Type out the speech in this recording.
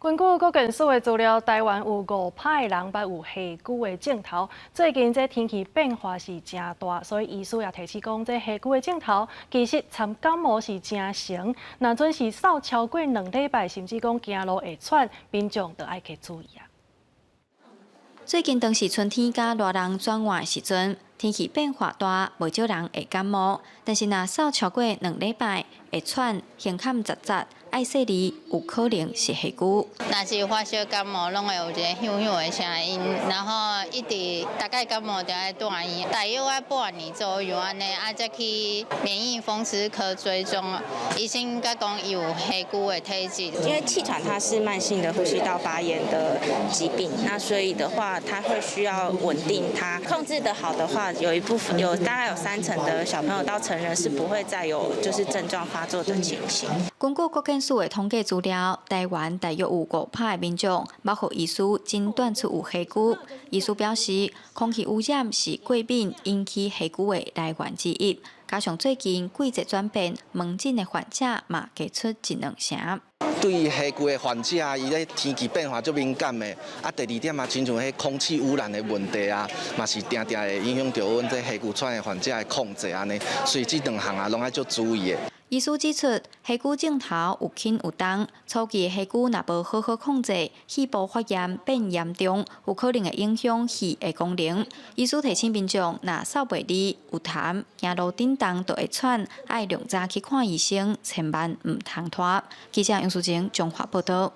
根据国健署的资料，台湾有5派人捌有下蛊的镜头。最近这天气变化是真大，所以医师也提醒讲，这下蛊的镜头其实参感冒是真常。若准是扫超过2礼拜，甚至讲行路会喘，民众就要去注意啊。最近当是春天甲热人转换的时阵，天气变化大，袂少人会感冒。但是若扫超过2礼拜，会喘、胸坎杂杂、爱说字，有可能是下蛊。若是发烧感冒，拢会有一个响响的声音，然后一直大概感冒就要住院，大约要半年左右安尼，才去免疫风湿科追踪。医生甲讲伊有下蛊的体质。因为气喘它是慢性的呼吸道发炎的疾病，那所以的话，它会需要稳定它，控制得好的话，大概有30%的小朋友到成人是不会再有就是症状发作的情形。根据国健署的统计资料，台湾大约有5派民众捌互医师诊断出有下蛊。医师表示，空气污染是过敏引起下蛊的来源之一，加上最近季节转变，门诊的患者嘛加出1-2成。对下蛊的患者，伊咧天气变化足敏感的。第2点啊，亲像迄空气污染的问题啊，嘛是定定会影响到阮这下蛊喘的患者的控制安尼。所以这2项啊，拢爱足注意的。医师指出，下蛊镜头有轻有重，初期的下蛊若无好好控制，肺部发炎变严重，有可能会影响肺的功能。医师提醒民众，若扫袂离、有痰、行路震动都会喘，爱量早去看医生，千万唔通拖。记者杨淑晴综合报道。